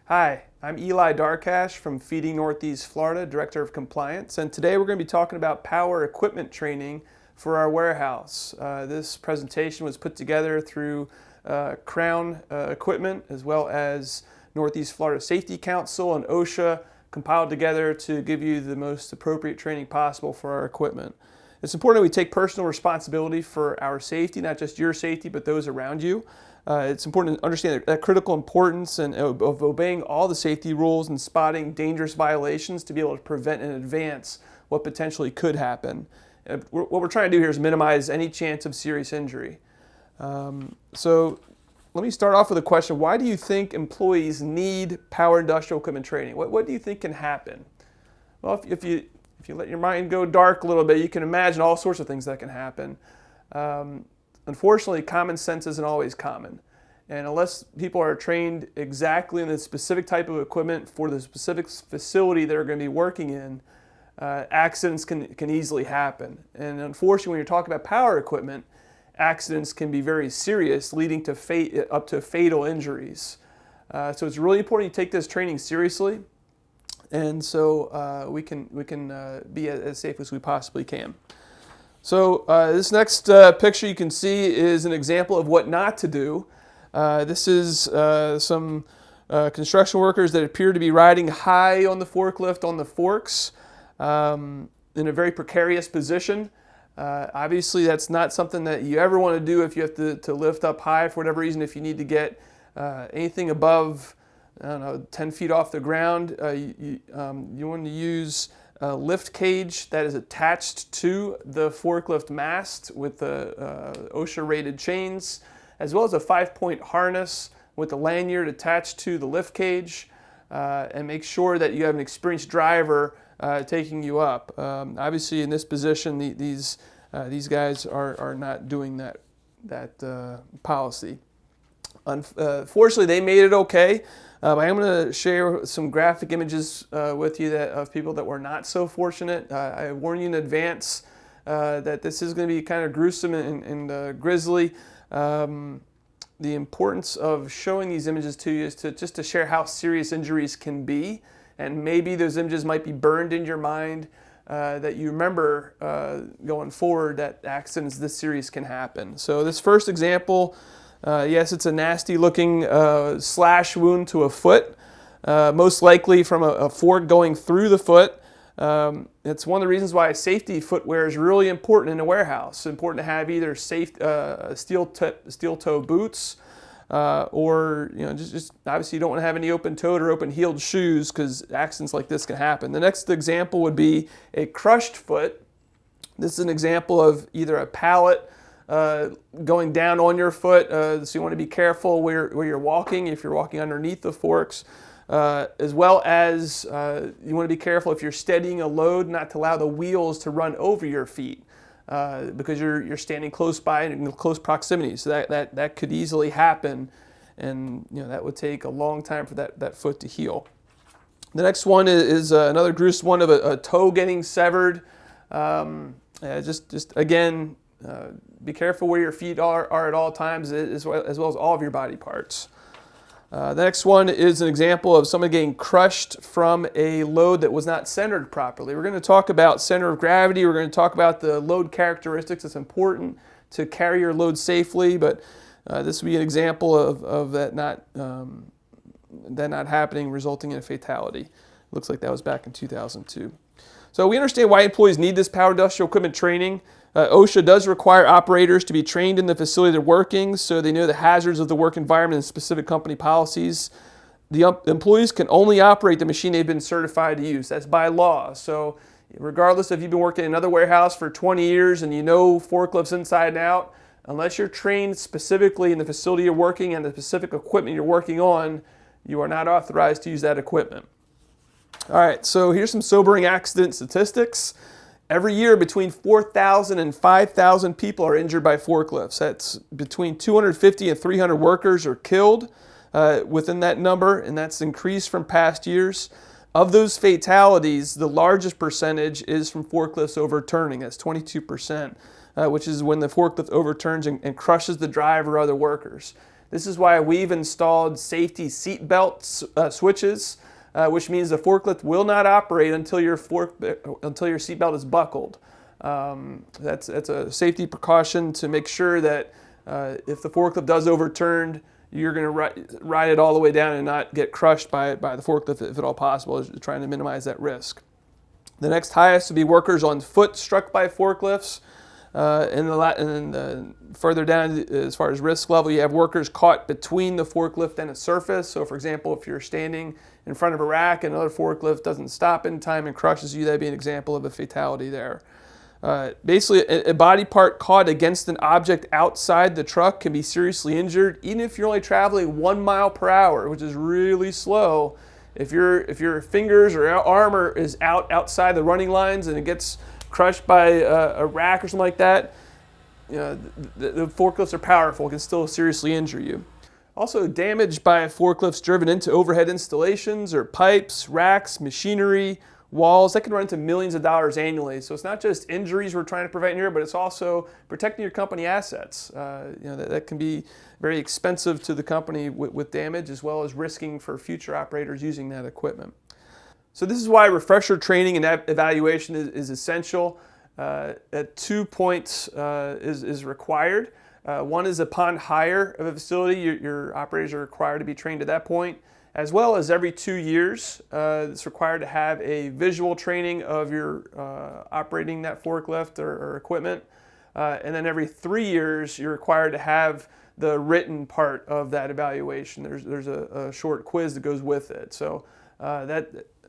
Hi, I'm Eli Darkatsh from Feeding Northeast Florida, Director of Compliance, and today we're going to be talking about power equipment training for our warehouse. This presentation was put together through Crown Equipment as well as Northeast Florida Safety Council and OSHA compiled together to give you the most appropriate training possible for our equipment. It's important that we take personal responsibility for our safety, not just your safety, but those around you. It's important to understand that critical importance of obeying all the safety rules and spotting dangerous violations to be able to prevent in advance what potentially could happen. What we're trying to do here is minimize any chance of serious injury. So let me start off with a question. Why do you think employees need power industrial equipment training? What do you think can happen? Well, if you let your mind go dark a little bit, you can imagine all sorts of things that can happen. Unfortunately, common sense isn't always common. And unless people are trained exactly in the specific type of equipment for the specific facility they're going to be working in, accidents can easily happen. And unfortunately, when you're talking about power equipment, accidents can be very serious, leading to up to fatal injuries. So it's really important you take this training seriously, and so we can be as safe as we possibly can. So this next picture you can see is an example of what not to do. This is some construction workers that appear to be riding high on the forklift on the forks in a very precarious position. Obviously that's not something that you ever want to do if you have to lift up high for whatever reason. If you need to get anything above, I don't know, 10 feet off the ground, you want to use a lift cage that is attached to the forklift mast with the OSHA rated chains, as well as a 5-point harness with a lanyard attached to the lift cage, and make sure that you have an experienced driver taking you up. Obviously in this position these guys are not doing that policy. Fortunately they made it okay. I'm going to share some graphic images with you of people that were not so fortunate. I warn you in advance that this is going to be kind of gruesome and grisly. The importance of showing these images to you is just to share how serious injuries can be, and maybe those images might be burned in your mind that you remember going forward that accidents this serious can happen. So this first example, yes, it's a nasty looking slash wound to a foot, most likely from a fork going through the foot. It's one of the reasons why safety footwear is really important in a warehouse. It's important to have either steel toe boots or just obviously you don't want to have any open-toed or open-heeled shoes because accidents like this can happen. The next example would be a crushed foot. This is an example of either a pallet going down on your foot, so you want to be careful where you're walking, if you're walking underneath the forks, as well as you want to be careful if you're steadying a load not to allow the wheels to run over your feet because you're standing close by and in close proximity. So that could easily happen, and that would take a long time for that foot to heal. The next one is another gruesome one of a toe getting severed. Just again, be careful where your feet are at all times, as well as all of your body parts. The next one is an example of someone getting crushed from a load that was not centered properly. We're going to talk about center of gravity. We're going to talk about the load characteristics. It's important to carry your load safely, but this would be an example of that not happening, resulting in a fatality. Looks like that was back in 2002. So we understand why employees need this power industrial equipment training. OSHA does require operators to be trained in the facility they're working so they know the hazards of the work environment and specific company policies. The employees can only operate the machine they've been certified to use. That's by law. So regardless if you've been working in another warehouse for 20 years and you know forklifts inside and out, unless you're trained specifically in the facility you're working and the specific equipment you're working on, you are not authorized to use that equipment. All right, so here's some sobering accident statistics. Every year, between 4,000 and 5,000 people are injured by forklifts. That's between 250 and 300 workers are killed within that number, and that's increased from past years. Of those fatalities, the largest percentage is from forklifts overturning. That's 22%, which is when the forklift overturns and crushes the driver or other workers. This is why we've installed safety seat belt switches, which means the forklift will not operate until your seat belt is buckled. That's a safety precaution to make sure that if the forklift does overturn, you're going to ride it all the way down and not get crushed by the forklift if at all possible, trying to minimize that risk. The next highest would be workers on foot struck by forklifts. And further down, as far as risk level, you have workers caught between the forklift and a surface. So, for example, if you're standing in front of a rack and another forklift doesn't stop in time and crushes you, that'd be an example of a fatality there. Basically, a body part caught against an object outside the truck can be seriously injured, even if you're only traveling 1 mile per hour, which is really slow. If your fingers or arm is outside the running lines and it gets crushed by a rack or something like that, the forklifts are powerful. It can still seriously injure you. Also, damage by forklifts driven into overhead installations or pipes, racks, machinery, walls, that can run into millions of dollars annually. So it's not just injuries we're trying to prevent here, but it's also protecting your company assets. That can be very expensive to the company with damage, as well as risking for future operators using that equipment. So this is why refresher training and evaluation is essential. At 2 points is required. One is upon hire of a facility, your operators are required to be trained at that point, as well as every 2 years. It's required to have a visual training of your operating that forklift or equipment. And then every 3 years, you're required to have the written part of that evaluation. There's a short quiz that goes with it. So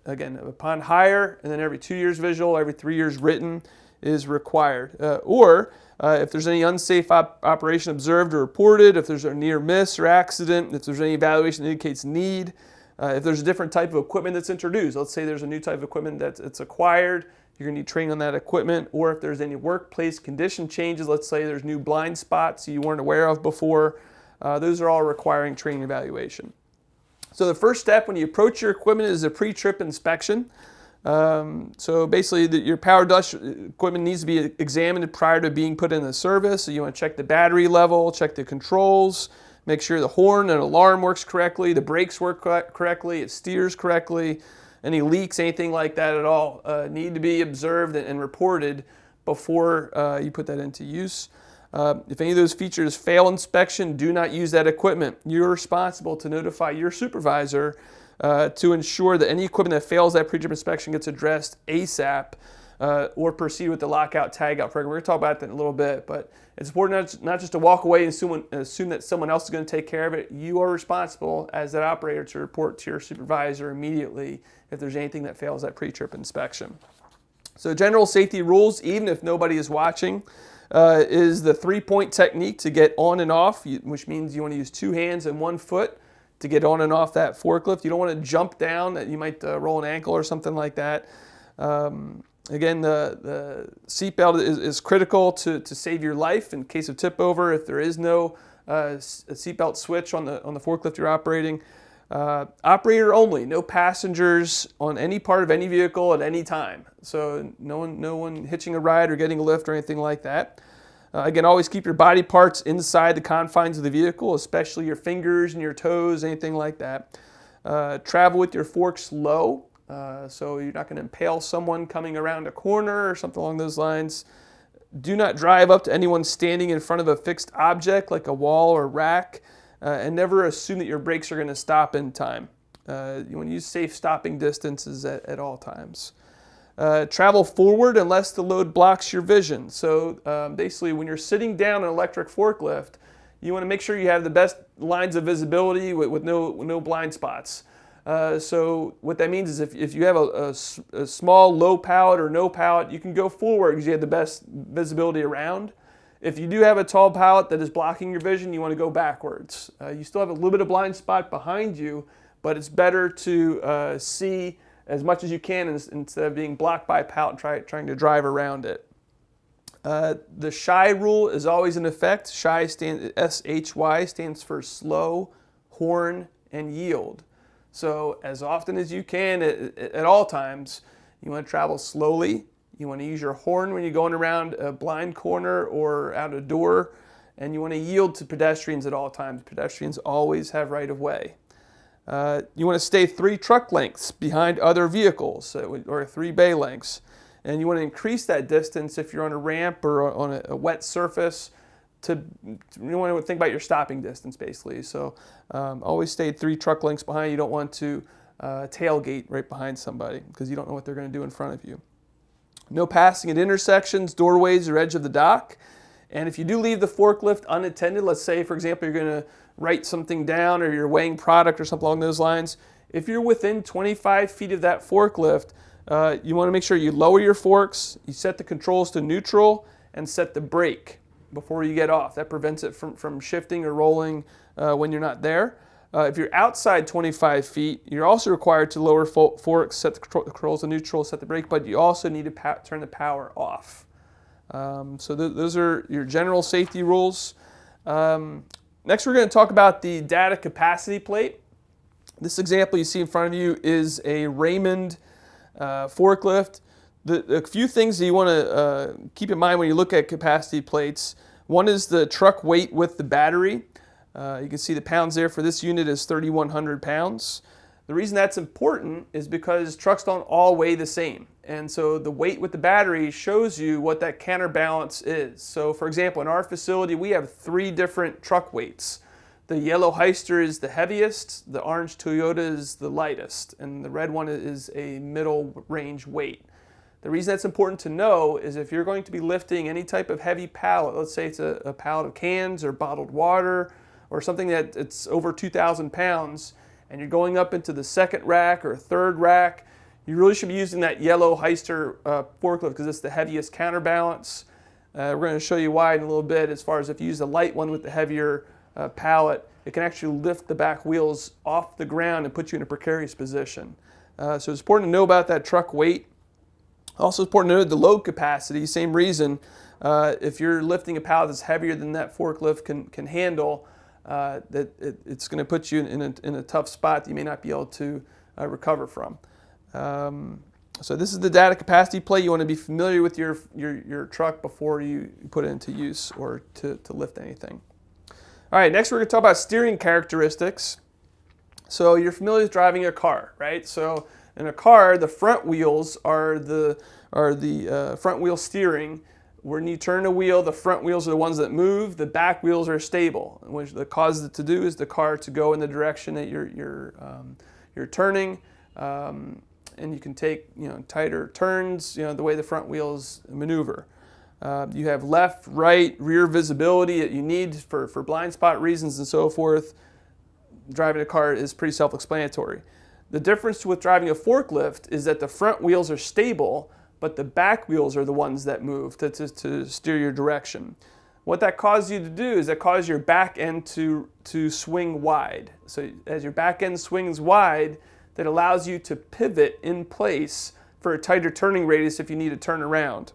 again, upon hire, and then every 2 years visual, every 3 years written is required. If there's any unsafe operation observed or reported, if there's a near miss or accident, if there's any evaluation that indicates need, if there's a different type of equipment that's introduced, let's say there's a new type of equipment that's acquired, you're going to need training on that equipment, or if there's any workplace condition changes, let's say there's new blind spots you weren't aware of before, those are all requiring training evaluation. So the first step when you approach your equipment is a pre-trip inspection. So basically your power dust equipment needs to be examined prior to being put into service. So you want to check the battery level, check the controls, make sure the horn and alarm works correctly, the brakes work correctly, it steers correctly. Any leaks, anything like that at all need to be observed and reported before you put that into use. If any of those features fail inspection, do not use that equipment. You're responsible to notify your supervisor to ensure that any equipment that fails that pre-trip inspection gets addressed ASAP, or proceed with the lockout tagout program. We're going to talk about that in a little bit, but it's important not just to walk away and assume that someone else is going to take care of it. You are responsible as that operator to report to your supervisor immediately if there's anything that fails that pre-trip inspection. So general safety rules, even if nobody is watching, is the 3-point technique to get on and off, which means you want to use 2 hands and 1 foot to get on and off that forklift. You don't want to jump down, that you might roll an ankle or something like that. Again, the seatbelt is critical to save your life in case of tip over. If there is no seatbelt switch on the forklift you're operating, operator only, no passengers on any part of any vehicle at any time. So no one hitching a ride or getting a lift or anything like that. Again, always keep your body parts inside the confines of the vehicle, especially your fingers and your toes, anything like that. Travel with your forks low, so you're not going to impale someone coming around a corner or something along those lines. Do not drive up to anyone standing in front of a fixed object like a wall or rack, and never assume that your brakes are going to stop in time. You want to use safe stopping distances at all times. Travel forward unless the load blocks your vision. So basically when you're sitting down an electric forklift, you want to make sure you have the best lines of visibility with no blind spots. So what that means is if you have a small low pallet or no pallet, you can go forward because you have the best visibility around. If you do have a tall pallet that is blocking your vision, you want to go backwards. You still have a little bit of blind spot behind you, but it's better to see as much as you can instead of being blocked by a pallet and trying to drive around it. The SHY rule is always in effect. SHY S-H-Y stands for slow, horn, and yield. So as often as you can at all times, you want to travel slowly. You want to use your horn when you're going around a blind corner or out a door, and you want to yield to pedestrians at all times. Pedestrians always have right of way. You want to stay 3 truck lengths behind other vehicles, or 3 bay lengths. And you want to increase that distance if you're on a ramp or on a wet surface. You want to think about your stopping distance, basically. So always stay 3 truck lengths behind. You don't want to tailgate right behind somebody because you don't know what they're going to do in front of you. No passing at intersections, doorways, or edge of the dock. And if you do leave the forklift unattended, let's say, for example, you're going to write something down or you're weighing product or something along those lines, if you're within 25 feet of that forklift, you want to make sure you lower your forks, you set the controls to neutral, and set the brake before you get off. That prevents it from shifting or rolling when you're not there. If you're outside 25 feet, you're also required to lower forks, set the controls to neutral, set the brake, but you also need to turn the power off. So those are your general safety rules. Next, we're going to talk about the data capacity plate. This example you see in front of you is a Raymond forklift. The few things that you want to keep in mind when you look at capacity plates, one is the truck weight with the battery. You can see the pounds there for this unit is 3,100 pounds. The reason that's important is because trucks don't all weigh the same. And so the weight with the battery shows you what that counterbalance is. So for example, in our facility, we have 3 different truck weights. The yellow Hyster is the heaviest, the orange Toyota is the lightest, and the red one is a middle range weight. The reason that's important to know is if you're going to be lifting any type of heavy pallet, let's say it's a pallet of cans or bottled water or something that it's over 2,000 pounds, and you're going up into the 2nd rack or 3rd rack, you really should be using that yellow Hyster forklift because it's the heaviest counterbalance. We're going to show you why in a little bit. As far as if you use the light one with the heavier pallet, it can actually lift the back wheels off the ground and put you in a precarious position. So it's important to know about that truck weight. Also important to know the load capacity, same reason. If you're lifting a pallet that's heavier than that forklift can handle, it's going to put you in a tough spot that you may not be able to recover from. So this is the data capacity plate. You want to be familiar with your truck before you put it into use or to lift anything. All right, next we're going to talk about steering characteristics. So you're familiar with driving a car, right? So in a car, the front wheels are the front wheel steering. When you turn a wheel, the front wheels are the ones that move. The back wheels are stable. Which the cause it to do is the car to go in the direction that you're turning, and you can take tighter turns the way the front wheels maneuver. You have left, right, rear visibility that you need for blind spot reasons and so forth. Driving a car is pretty self-explanatory. The difference with driving a forklift is that the front wheels are stable, but the back wheels are the ones that move to steer your direction. What that causes you to do is that causes your back end to swing wide. So as your back end swings wide, that allows you to pivot in place for a tighter turning radius if you need to turn around.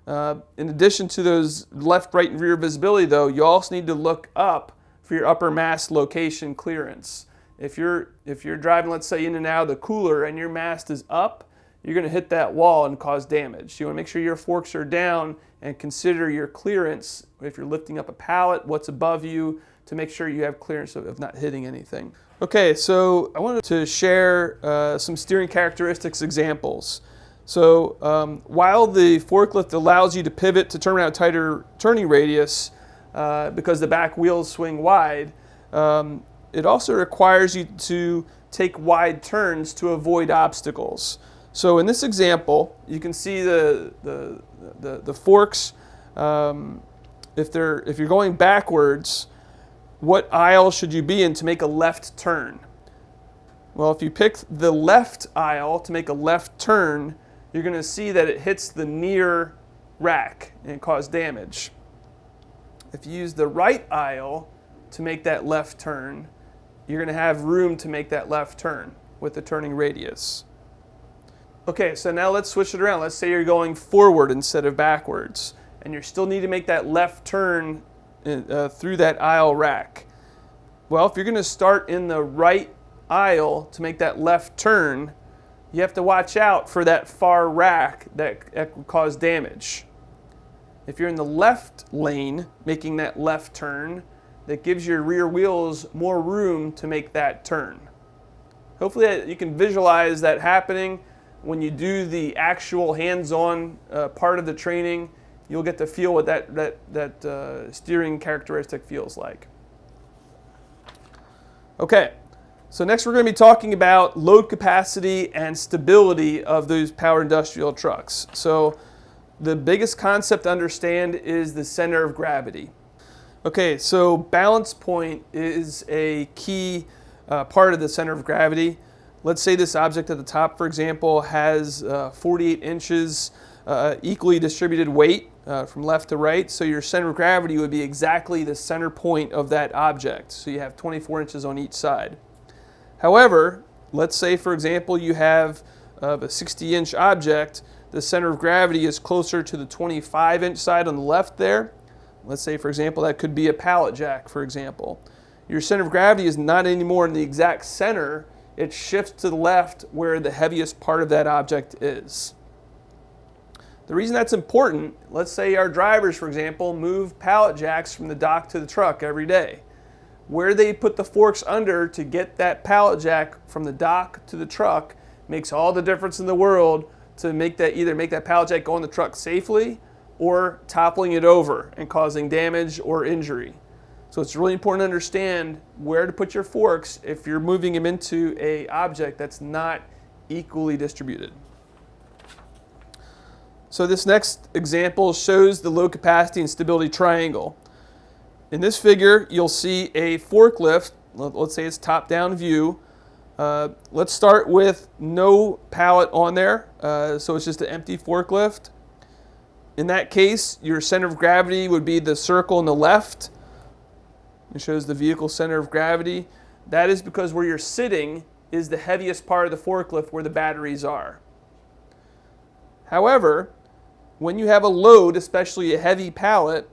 In addition to those left, right, and rear visibility, though, you also need to look up for your upper mast location clearance. If you're driving, let's say, in and out of the cooler and your mast is up, you're going to hit that wall and cause damage. You want to make sure your forks are down and consider your clearance. If you're lifting up a pallet, what's above you, to make sure you have clearance of not hitting anything. Okay, so I wanted to share some steering characteristics examples. So while the forklift allows you to pivot to turn around a tighter turning radius because the back wheels swing wide, it also requires you to take wide turns to avoid obstacles. So in this example, you can see the forks. If you're going backwards, what aisle should you be in to make a left turn? Well, if you pick the left aisle to make a left turn, you're going to see that it hits the near rack and cause damage. If you use the right aisle to make that left turn, you're going to have room to make that left turn with the turning radius. Okay, so now let's switch it around. Let's say you're going forward instead of backwards, and you still need to make that left turn through that aisle rack. Well, if you're going to start in the right aisle to make that left turn, you have to watch out for that far rack that could cause damage. If you're in the left lane, making that left turn, that gives your rear wheels more room to make that turn. Hopefully you can visualize that happening when you do the actual hands-on part of the training. You'll get to feel what that steering characteristic feels like. Okay, so next we're going to be talking about load capacity and stability of those power industrial trucks. So the biggest concept to understand is the center of gravity. Okay, so balance point is a key part of the center of gravity. Let's say this object at the top, for example, has 48 inches equally distributed weight from left to right. So your center of gravity would be exactly the center point of that object. So you have 24 inches on each side. However, let's say, for example, you have a 60-inch object. The center of gravity is closer to the 25-inch side on the left there. Let's say, for example, that could be a pallet jack, for example. Your center of gravity is not anymore in the exact center. It shifts to the left where the heaviest part of that object is. The reason that's important, let's say our drivers, for example, move pallet jacks from the dock to the truck every day. Where they put the forks under to get that pallet jack from the dock to the truck makes all the difference in the world to make that, either make that pallet jack go on the truck safely or toppling it over and causing damage or injury. So it's really important to understand where to put your forks if you're moving them into an object that's not equally distributed. So this next example shows the load capacity and stability triangle. In this figure, you'll see a forklift. Let's say it's top-down view. Let's start with no pallet on there, so it's just an empty forklift. In that case, your center of gravity would be the circle on the left. It shows the vehicle center of gravity. That is because where you're sitting is the heaviest part of the forklift where the batteries are. However, when you have a load, especially a heavy pallet,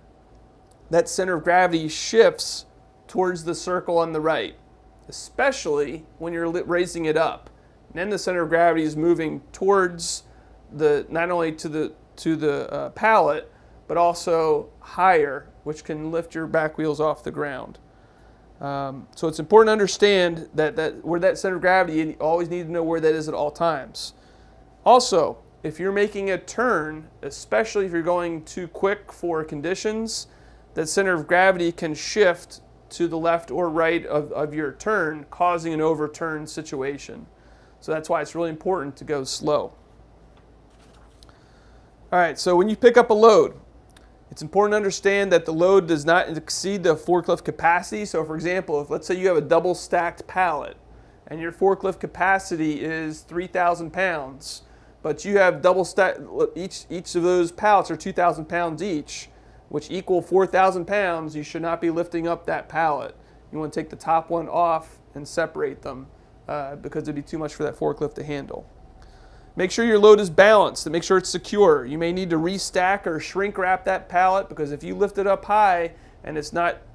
that center of gravity shifts towards the circle on the right, especially when you're raising it up. And then the center of gravity is moving towards not only to the pallet, but also higher, which can lift your back wheels off the ground. So it's important to understand that where that center of gravity, you always need to know where that is at all times. Also, if you're making a turn, especially if you're going too quick for conditions, that center of gravity can shift to the left or right of your turn, causing an overturn situation. So that's why it's really important to go slow. All right, so when you pick up a load, it's important to understand that the load does not exceed the forklift capacity. So for example, if let's say you have a double stacked pallet and your forklift capacity is 3,000 pounds, but you have double stack, each of those pallets are 2,000 pounds each, which equal 4,000 pounds, you should not be lifting up that pallet. You want to take the top one off and separate them because it'd be too much for that forklift to handle. Make sure your load is balanced and make sure it's secure. You may need to restack or shrink wrap that pallet because if you lift it up high and it's not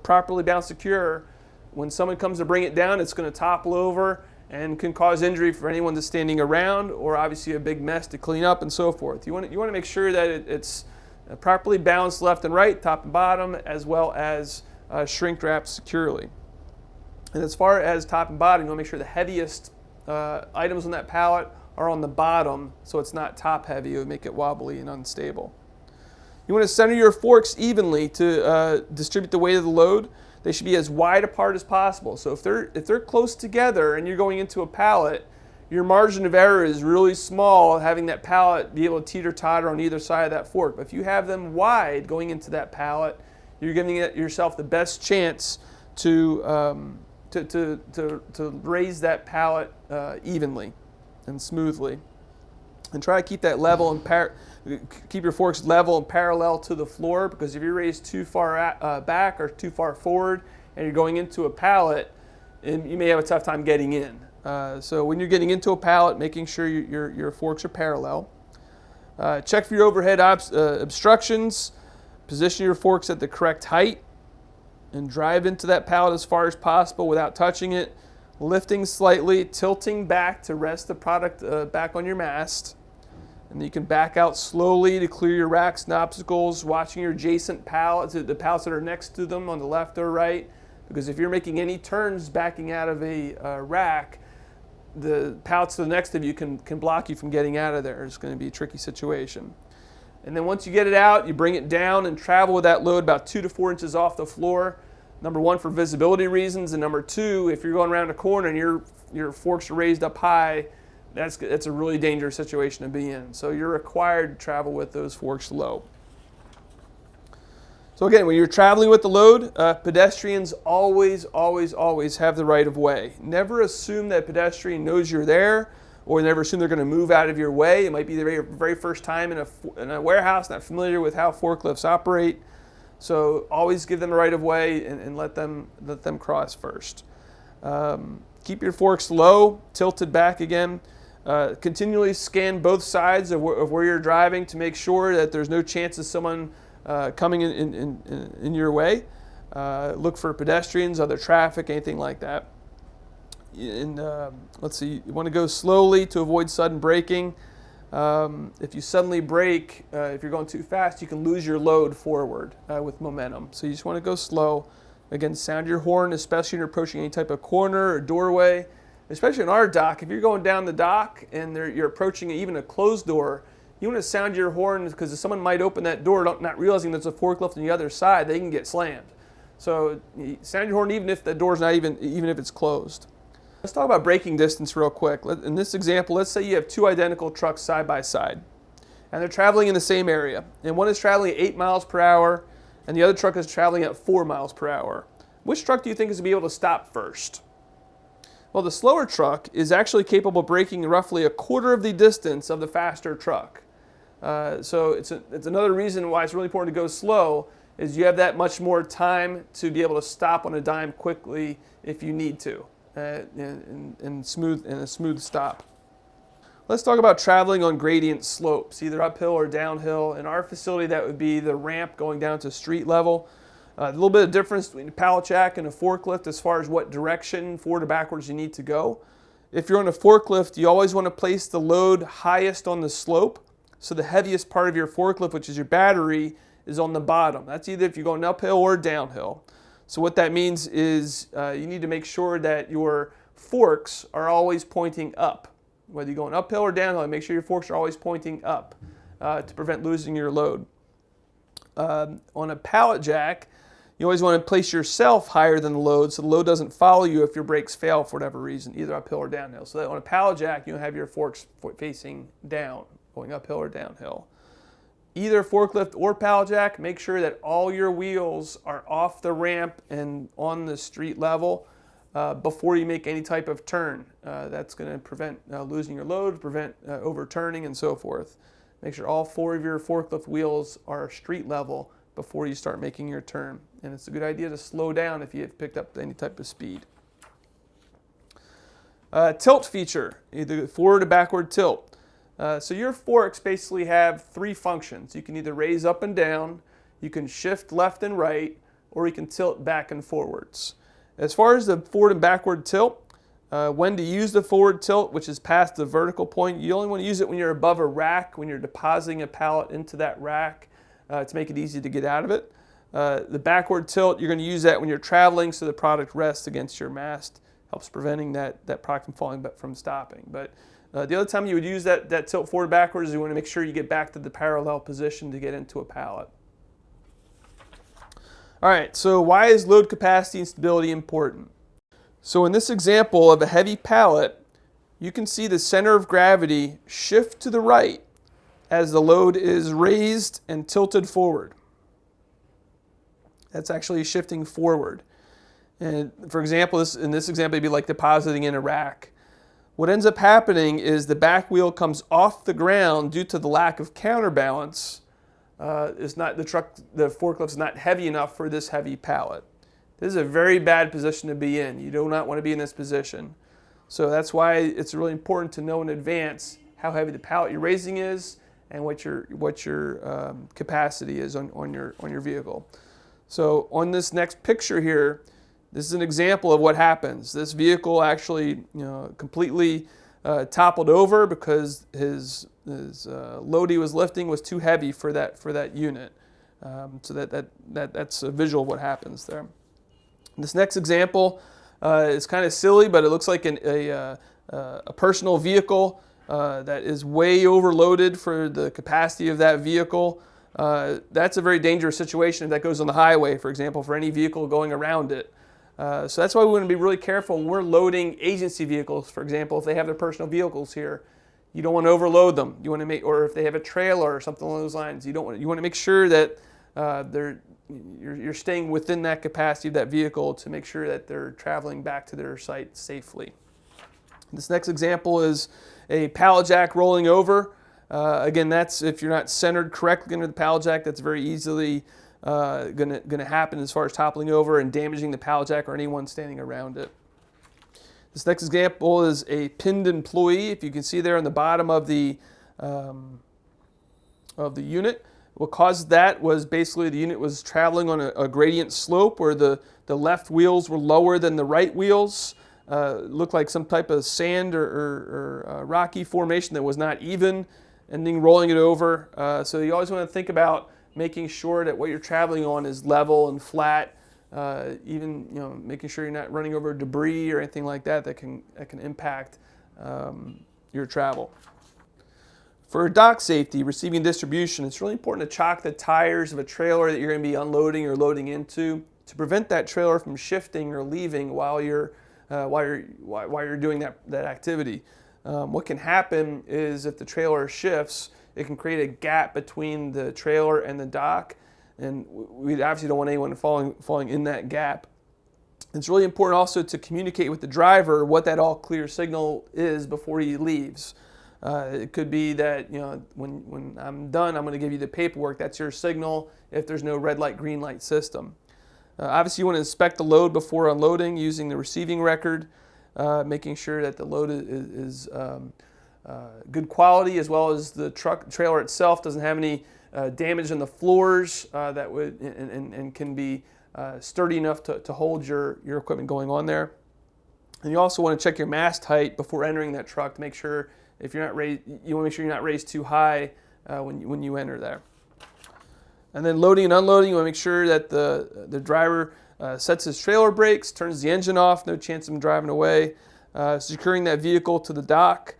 properly balanced secure, when someone comes to bring it down, it's going to topple over and can cause injury for anyone that's standing around, or obviously a big mess to clean up and so forth. You want to make sure that it's properly balanced left and right, top and bottom, as well as shrink wrapped securely. And as far as top and bottom, you want to make sure the heaviest items on that pallet are on the bottom, so it's not top heavy. It would make it wobbly and unstable. You want to center your forks evenly to distribute the weight of the load. They should be as wide apart as possible. So if they're close together and you're going into a pallet, your margin of error is really small, having that pallet be able to teeter-totter on either side of that fork. But if you have them wide going into that pallet, you're giving yourself the best chance to raise that pallet evenly and smoothly. And try to keep that level and keep your forks level and parallel to the floor, because if you raise too far back or too far forward and you're going into a pallet, you may have a tough time getting in. So when you're getting into a pallet, making sure your forks are parallel. Check for your overhead obstructions. Position your forks at the correct height and drive into that pallet as far as possible without touching it. Lifting slightly, tilting back to rest the product back on your mast. And then you can back out slowly to clear your racks and obstacles, watching your adjacent pallets, the pallets that are next to them on the left or right. Because if you're making any turns backing out of a rack, the pallets to the next of you can block you from getting out of there. It's going to be a tricky situation. And then once you get it out, you bring it down and travel with that load about 2 to 4 inches off the floor. Number one, for visibility reasons, and number two, if you're going around a corner and your forks are raised up high, that's a really dangerous situation to be in. So you're required to travel with those forks low. So again, when you're traveling with the load, pedestrians always have the right of way. Never assume that a pedestrian knows you're there, or never assume they're going to move out of your way. It might be the very first time in a warehouse, not familiar with how forklifts operate. So always give them the right of way and let them cross first. Keep your forks low, tilted back again. Continually scan both sides of where you're driving to make sure that there's no chance of someone coming in your way. Look for pedestrians, other traffic, anything like that. And let's see, you want to go slowly to avoid sudden braking. If you suddenly brake, if you're going too fast, you can lose your load forward with momentum. So you just want to go slow. Again, sound your horn, especially when you're approaching any type of corner or doorway. Especially in our dock, if you're going down the dock and you're approaching even a closed door, you want to sound your horn because someone might open that door not realizing there's a forklift on the other side, they can get slammed. So sound your horn even if the door's not even if it's closed. Let's talk about braking distance real quick. In this example, let's say you have two identical trucks side by side, and they're traveling in the same area. And one is traveling at 8 miles per hour, and the other truck is traveling at 4 miles per hour. Which truck do you think is going to be able to stop first? Well, the slower truck is actually capable of braking roughly a quarter of the distance of the faster truck. So it's another reason why it's really important to go slow, is you have that much more time to be able to stop on a dime quickly if you need to. In a smooth stop. Let's talk about traveling on gradient slopes, either uphill or downhill. In our facility, that would be the ramp going down to street level. A little bit of difference between a pallet jack and a forklift as far as what direction, forward or backwards, you need to go. If you're on a forklift, you always want to place the load highest on the slope. So the heaviest part of your forklift, which is your battery, is on the bottom. That's either if you're going uphill or downhill. So what that means is you need to make sure that your forks are always pointing up. Whether you're going uphill or downhill, make sure your forks are always pointing up to prevent losing your load. On a pallet jack, you always want to place yourself higher than the load so the load doesn't follow you if your brakes fail for whatever reason, either uphill or downhill. So that on a pallet jack, you have your forks facing down, going uphill or downhill. Either forklift or pallet jack, make sure that all your wheels are off the ramp and on the street level before you make any type of turn. That's going to prevent losing your load, prevent overturning, and so forth. Make sure all 4 of your forklift wheels are street level before you start making your turn. And it's a good idea to slow down if you have picked up any type of speed. Tilt feature, either forward or backward tilt. So your forks basically have 3 functions. You can either raise up and down, you can shift left and right, or you can tilt back and forwards. As far as the forward and backward tilt, when to use the forward tilt, which is past the vertical point, you only want to use it when you're above a rack, when you're depositing a pallet into that rack to make it easy to get out of it. The backward tilt, you're going to use that when you're traveling so the product rests against your mast, helps preventing that product from falling from stopping. But the other time you would use that tilt forward backwards, you want to make sure you get back to the parallel position to get into a pallet. All right, so why is load capacity and stability important? So in this example of a heavy pallet, you can see the center of gravity shift to the right as the load is raised and tilted forward. That's actually shifting forward. And for example, in this example, it'd be like depositing in a rack. What ends up happening is the back wheel comes off the ground due to the lack of counterbalance. The forklift's not heavy enough for this heavy pallet. This is a very bad position to be in. You do not want to be in this position. So that's why it's really important to know in advance how heavy the pallet you're raising is and what your capacity is on your vehicle. So on this next picture here, this is an example of what happens. This vehicle actually completely toppled over because his load he was lifting was too heavy for that unit. So that's a visual of what happens there. This next example is kind of silly, but it looks like a personal vehicle that is way overloaded for the capacity of that vehicle. That's a very dangerous situation if that goes on the highway, for example, for any vehicle going around it. So that's why we want to be really careful when we're loading agency vehicles. For example, if they have their personal vehicles here, you don't want to overload them. You want to make, or if they have a trailer or something along those lines, you want to make sure that you're staying within that capacity of that vehicle to make sure that they're traveling back to their site safely. This next example is a pallet jack rolling over. Again, that's if you're not centered correctly under the pallet jack, that's very easily going to happen as far as toppling over and damaging the pallet jack or anyone standing around it. This next example is a pinned employee. If you can see there on the bottom of the unit, what caused that was basically the unit was traveling on a gradient slope where the left wheels were lower than the right wheels. Looked like some type of sand or rocky formation that was not even, and then rolling it over. So you always want to think about making sure that what you're traveling on is level and flat. Even making sure you're not running over debris or anything like that that can impact your travel. For dock safety, receiving distribution, it's really important to chock the tires of a trailer that you're going to be unloading or loading into to prevent that trailer from shifting or leaving while you're doing that activity. What can happen is if the trailer shifts, it can create a gap between the trailer and the dock, and we obviously don't want anyone falling in that gap. It's really important also to communicate with the driver what that all clear signal is before he leaves. It could be that when I'm done, I'm going to give you the paperwork. That's your signal if there's no red light, green light system. Obviously, you want to inspect the load before unloading using the receiving record, making sure that the load is good quality, as well as the trailer itself doesn't have any damage in the floors that would and can be sturdy enough to hold your equipment going on there. And you also want to check your mast height before entering that truck to make sure if you're not raised, you want to make sure you're not raised too high when you enter there. And then loading and unloading, you want to make sure that the driver sets his trailer brakes, turns the engine off, no chance of him driving away, securing that vehicle to the dock,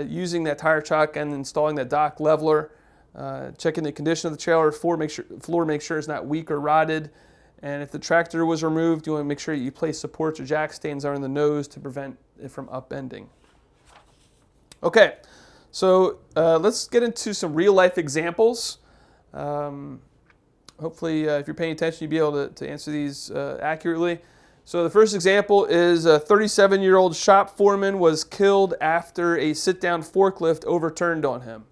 using that tire chock and installing that dock leveler, checking the condition of the trailer floor, make sure it's not weak or rotted. And if the tractor was removed, you want to make sure you place supports or jack stands under the nose to prevent it from upending. Okay, so let's get into some real-life examples. Hopefully, if you're paying attention, you'll be able to answer these accurately. So the first example is a 37-year-old shop foreman was killed after a sit-down forklift overturned on him.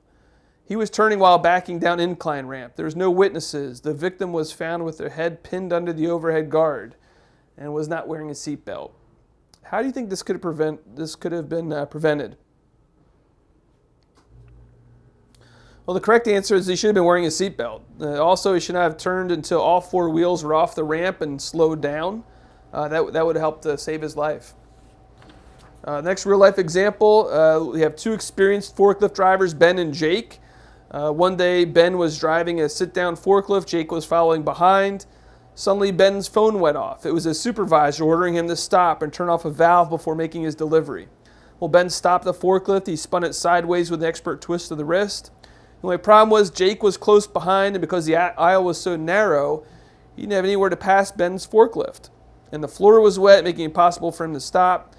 He was turning while backing down incline ramp. There was no witnesses. The victim was found with their head pinned under the overhead guard and was not wearing a seatbelt. How do you think this could have been prevented? Well, the correct answer is he should have been wearing a seatbelt. Also, he should not have turned until all four wheels were off the ramp and slowed down. That would have helped to save his life. Next real-life example, we have two experienced forklift drivers, Ben and Jake. One day, Ben was driving a sit-down forklift. Jake was following behind. Suddenly, Ben's phone went off. It was his supervisor ordering him to stop and turn off a valve before making his delivery. Well, Ben stopped the forklift. He spun it sideways with an expert twist of the wrist. The only problem was Jake was close behind, and because the aisle was so narrow, he didn't have anywhere to pass Ben's forklift. And the floor was wet, making it impossible for him to stop.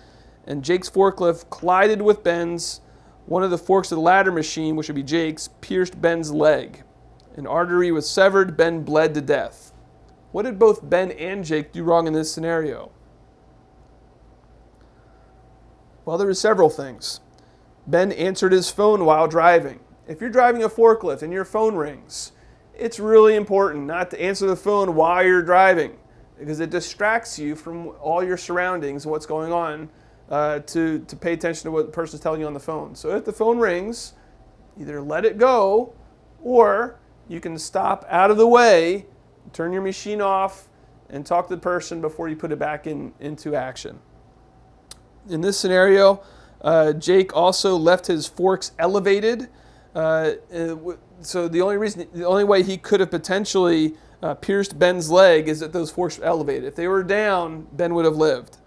And Jake's forklift collided with Ben's. One of the forks of the ladder machine, which would be Jake's, pierced Ben's leg. An artery was severed. Ben bled to death. What did both Ben and Jake do wrong in this scenario? Well, there were several things. Ben answered his phone while driving. If you're driving a forklift and your phone rings, it's really important not to answer the phone while you're driving because it distracts you from all your surroundings and what's going on to pay attention to what the person's telling you on the phone. So if the phone rings, either let it go or you can stop out of the way, turn your machine off, and talk to the person before you put it back into action. In this scenario, Jake also left his forks elevated. So the only way he could have potentially pierced Ben's leg is that those forks were elevated. If they were down, Ben would have lived.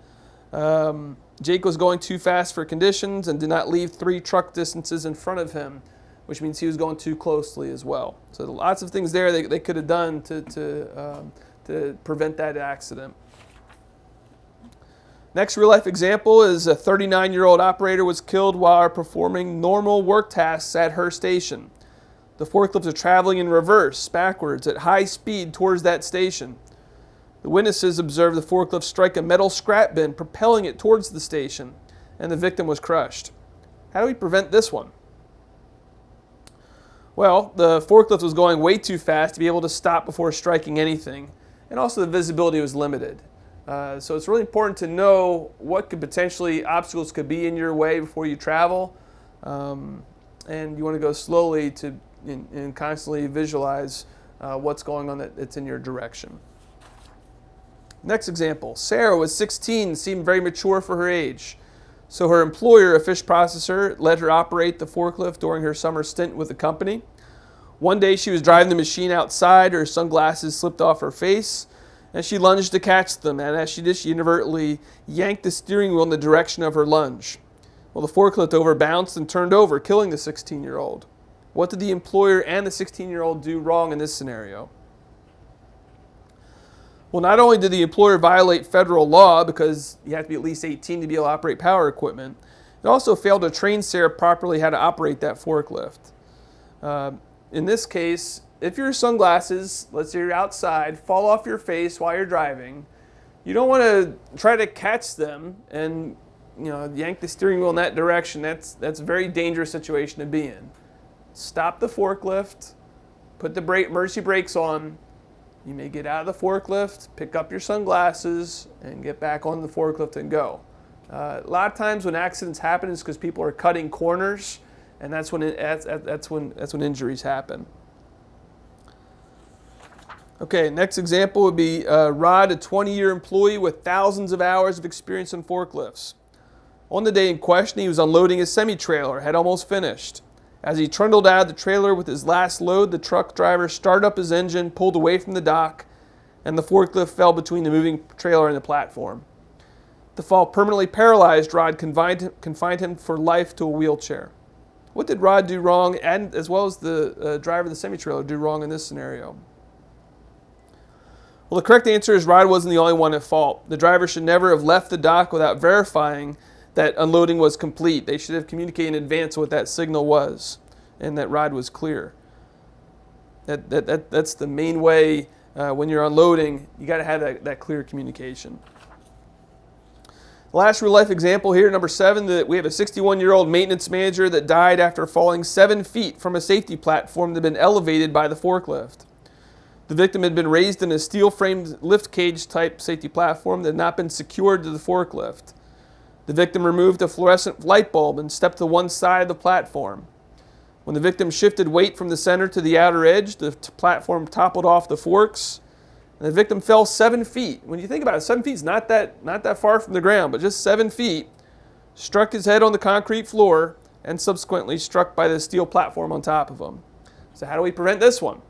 Jake was going too fast for conditions and did not leave 3 truck distances in front of him, which means he was going too closely as well. So lots of things there they could have done to prevent that accident. Next real-life example is a 39-year-old operator was killed while performing normal work tasks at her station. The forklifts are traveling in reverse, backwards, at high speed towards that station. The witnesses observed the forklift strike a metal scrap bin, propelling it towards the station, and the victim was crushed. How do we prevent this one? Well, the forklift was going way too fast to be able to stop before striking anything, and also the visibility was limited. So it's really important to know what obstacles could be in your way before you travel, and you want to go slowly and constantly visualize what's going on that's in your direction. Next example, Sarah was 16, seemed very mature for her age. So her employer, a fish processor, let her operate the forklift during her summer stint with the company. One day she was driving the machine outside, her sunglasses slipped off her face, and she lunged to catch them, and as she did, she inadvertently yanked the steering wheel in the direction of her lunge. Well, the forklift overbounced and turned over, killing the 16-year-old. What did the employer and the 16-year-old do wrong in this scenario? Well, not only did the employer violate federal law, because you have to be at least 18 to be able to operate power equipment, it also failed to train Sarah properly how to operate that forklift. In this case, if your sunglasses, let's say you're outside, fall off your face while you're driving, you don't want to try to catch them and yank the steering wheel in that direction. That's a very dangerous situation to be in. Stop the forklift, put the emergency brakes on. You may get out of the forklift, pick up your sunglasses, and get back on the forklift and go. A lot of times when accidents happen, it's because people are cutting corners, and that's when injuries happen. Okay, next example would be Rod, a 20-year employee with thousands of hours of experience in forklifts. On the day in question, he was unloading his semi-trailer, had almost finished. As he trundled out of the trailer with his last load, the truck driver started up his engine, pulled away from the dock, and the forklift fell between the moving trailer and the platform. The fall permanently paralyzed Rod, confined him for life to a wheelchair. What did Rod do wrong, and as well as the driver of the semi-trailer do wrong in this scenario? Well, the correct answer is Rod wasn't the only one at fault. The driver should never have left the dock without verifying that unloading was complete. They should have communicated in advance what that signal was and that Rod was clear. That's the main way when you're unloading. You got to have that clear communication. The last real life example here, number 7, that we have a 61-year-old maintenance manager that died after falling 7 feet from a safety platform that had been elevated by the forklift. The victim had been raised in a steel-framed lift cage type safety platform that had not been secured to the forklift. The victim removed a fluorescent light bulb and stepped to one side of the platform. When the victim shifted weight from the center to the outer edge, the platform toppled off the forks, and the victim fell 7 feet. When you think about it, 7 feet is not that far from the ground, but just 7 feet, struck his head on the concrete floor, and subsequently struck by the steel platform on top of him. So how do we prevent this one?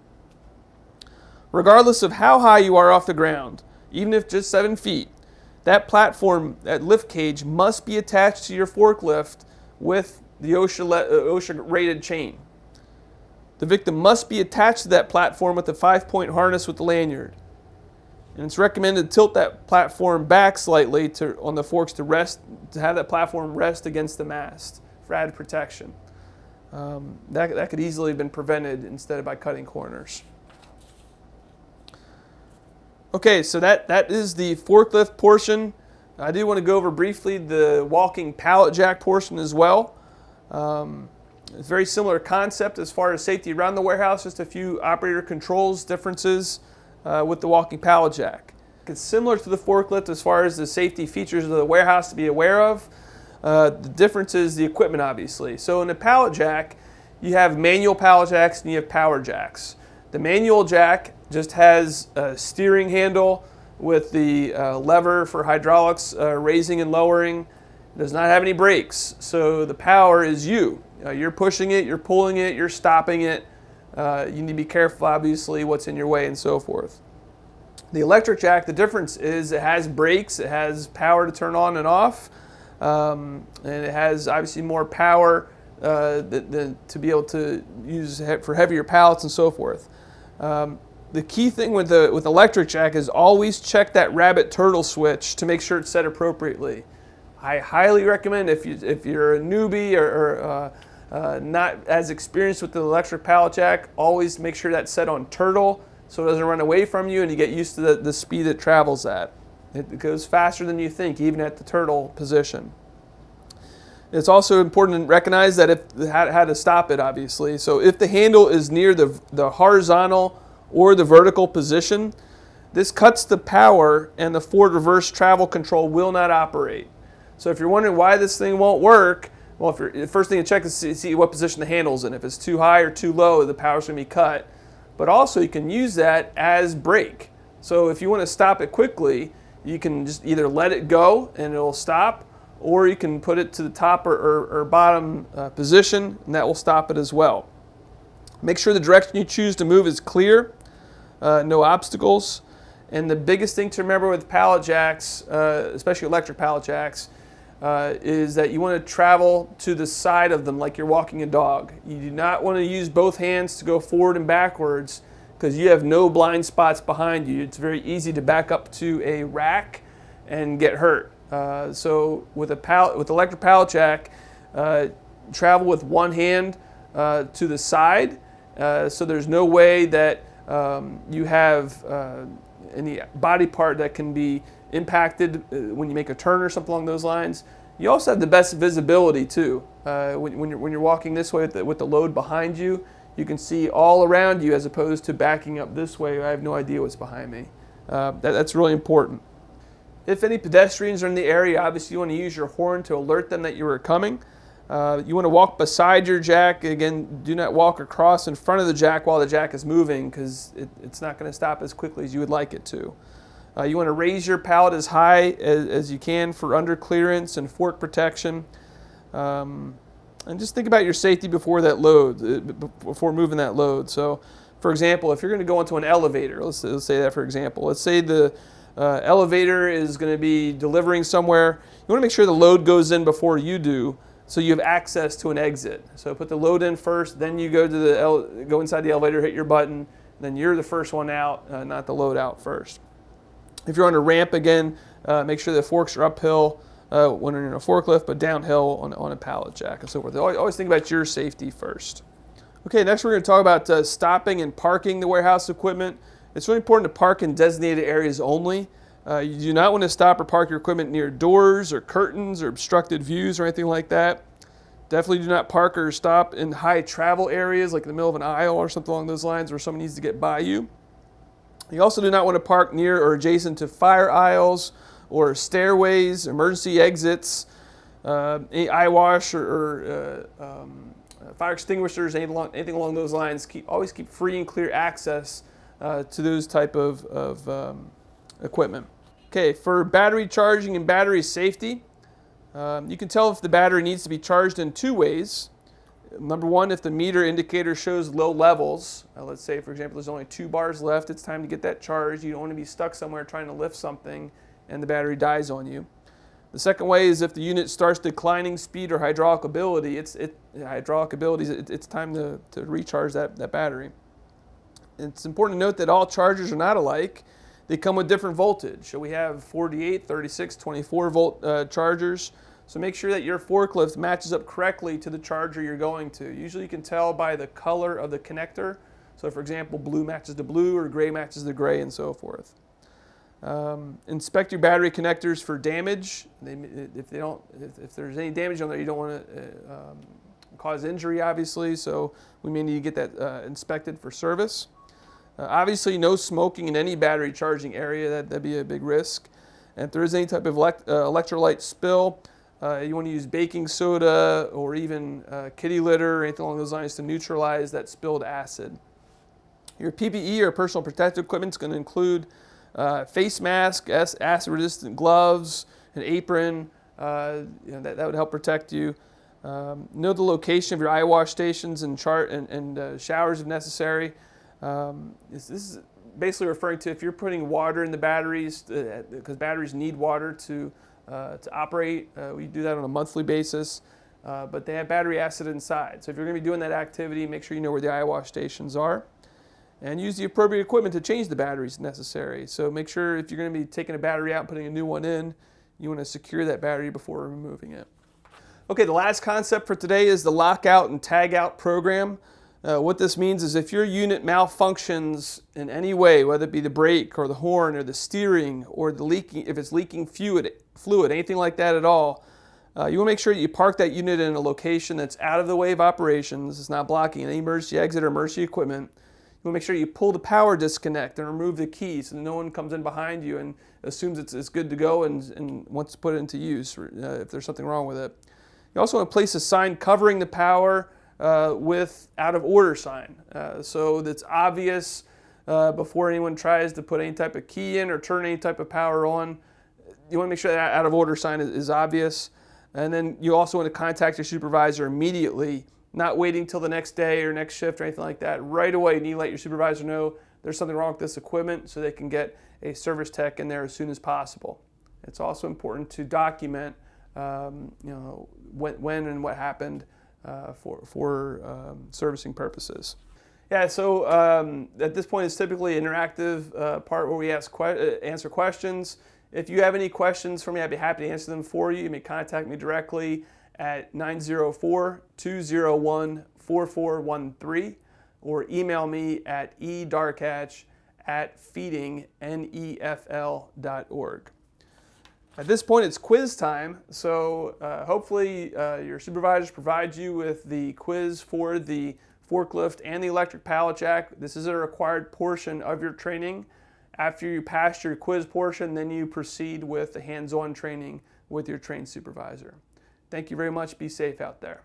Regardless of how high you are off the ground, even if just 7 feet, that platform, that lift cage, must be attached to your forklift with the OSHA rated chain. The victim must be attached to that platform with the 5-point harness with the lanyard. And it's recommended to tilt that platform back slightly on the forks to have that platform rest against the mast for added protection. That could easily have been prevented instead of by cutting corners. Okay, so that is the forklift portion. I do want to go over briefly the walking pallet jack portion as well. It's a very similar concept as far as safety around the warehouse, just a few operator controls differences with the walking pallet jack. It's similar to the forklift as far as the safety features of the warehouse to be aware of. The difference is the equipment, obviously. So in a pallet jack, you have manual pallet jacks and you have power jacks. The manual jack just has a steering handle with the lever for hydraulics raising and lowering, It does not have any brakes, so the power is you. You're pushing it, you're pulling it, you're stopping it. You need to be careful, obviously, what's in your way and so forth. The electric jack, the difference is it has brakes, it has power to turn on and off, and it has obviously more power to be able to use for heavier pallets and so forth. The key thing with electric jack is always check that rabbit turtle switch to make sure it's set appropriately. I highly recommend if you're a newbie or not as experienced with the electric pallet jack, always make sure that's set on turtle so it doesn't run away from you and you get used to the speed it travels at. It goes faster than you think, even at the turtle position. It's also important to recognize that how to stop it, obviously. So if the handle is near the horizontal or the vertical position, this cuts the power and the forward reverse travel control will not operate. So if you're wondering why this thing won't work, well, the first thing to check is to see what position the handle's in. If it's too high or too low, the power's going to be cut. But also you can use that as brake. So if you want to stop it quickly, you can just either let it go and it'll stop, or you can put it to the top or bottom position, and that will stop it as well. Make sure the direction you choose to move is clear, no obstacles. And the biggest thing to remember with pallet jacks, especially electric pallet jacks, is that you want to travel to the side of them like you're walking a dog. You do not want to use both hands to go forward and backwards because you have no blind spots behind you. It's very easy to back up to a rack and get hurt. So with electric pallet jack, travel with one hand to the side, so there's no way that you have any body part that can be impacted when you make a turn or something along those lines. You also have the best visibility too. When you're walking this way with the load behind you, you can see all around you as opposed to backing up this way. I have no idea what's behind me. That's really important. If any pedestrians are in the area, obviously you want to use your horn to alert them that you are coming. You want to walk beside your jack. Again, do not walk across in front of the jack while the jack is moving because it's not going to stop as quickly as you would like it to. You want to raise your pallet as high as you can for under clearance and fork protection. And just think about your safety before that load, before moving that load. So, for example, if you're going to go into an elevator, let's say that for example. Let's say the elevator is going to be delivering somewhere. You want to make sure the load goes in before you do, so you have access to an exit. So put the load in first, then you go inside the elevator, hit your button, then you're the first one out, not the load out first. If you're on a ramp, again, make sure the forks are uphill when you're in a forklift, but downhill on a pallet jack and so forth. Always think about your safety first. Okay, next we're going to talk about stopping and parking the warehouse equipment. It's really important to park in designated areas only. You do not want to stop or park your equipment near doors or curtains or obstructed views or anything like that. Definitely do not park or stop in high travel areas like in the middle of an aisle or something along those lines where someone needs to get by you. You also do not want to park near or adjacent to fire aisles or stairways, emergency exits, any eye wash or fire extinguishers, anything along those lines. Always keep free and clear access to those type of equipment. Okay, for battery charging and battery safety, you can tell if the battery needs to be charged in two ways. Number one, if the meter indicator shows low levels, let's say, for example, there's only 2 bars left, it's time to get that charged. You don't want to be stuck somewhere trying to lift something and the battery dies on you. The second way is if the unit starts declining speed or hydraulic ability, it's time to recharge that battery. It's important to note that all chargers are not alike. They come with different voltage. So we have 48, 36, 24 volt chargers. So make sure that your forklift matches up correctly to the charger you're going to. Usually you can tell by the color of the connector. So for example, blue matches to blue or gray matches to gray and so forth. Inspect your battery connectors for damage. If there's any damage on there, you don't want to cause injury, obviously. So we may need to get that inspected for service. Obviously, no smoking in any battery charging area. That'd be a big risk. And if there is any type of electrolyte spill, you want to use baking soda or even kitty litter or anything along those lines to neutralize that spilled acid. Your PPE or personal protective equipment is going to include face mask, acid-resistant gloves, an apron, that would help protect you. Know the location of your eye wash stations and showers if necessary. This is basically referring to if you're putting water in the batteries, because batteries need water to operate. We do that on a monthly basis, but they have battery acid inside. So if you're going to be doing that activity, make sure you know where the eye wash stations are. And use the appropriate equipment to change the batteries if necessary. So make sure if you're going to be taking a battery out and putting a new one in, you want to secure that battery before removing it. Okay, the last concept for today is the lockout and tag out program. What this means is if your unit malfunctions in any way, whether it be the brake or the horn or the steering or if it's leaking fluid, anything like that at all, you want to make sure that you park that unit in a location that's out of the way of operations. It's not blocking any emergency exit or emergency equipment. You want to make sure you pull the power disconnect and remove the key so no one comes in behind you and assumes it's good to go and wants to put it into use if there's something wrong with it. You also want to place a sign covering the power with out of order sign, so that's obvious before anyone tries to put any type of key in or turn any type of power on. You want to make sure that out of order sign is obvious. And then you also want to contact your supervisor immediately, not waiting till the next day or next shift or anything like that. Right away, you need to let your supervisor know there's something wrong with this equipment so they can get a service tech in there as soon as possible. It's also important to document when and what happened for servicing purposes. Yeah, so at this point it's typically an interactive part where we answer questions. If you have any questions for me, I'd be happy to answer them for you. You may contact me directly at 904-201-4413 or email me at edarkatsh@feedingnefl.org. At this point, it's quiz time, so hopefully your supervisors provide you with the quiz for the forklift and the electric pallet jack. This is a required portion of your training. After you pass your quiz portion, then you proceed with the hands-on training with your trained supervisor. Thank you very much. Be safe out there.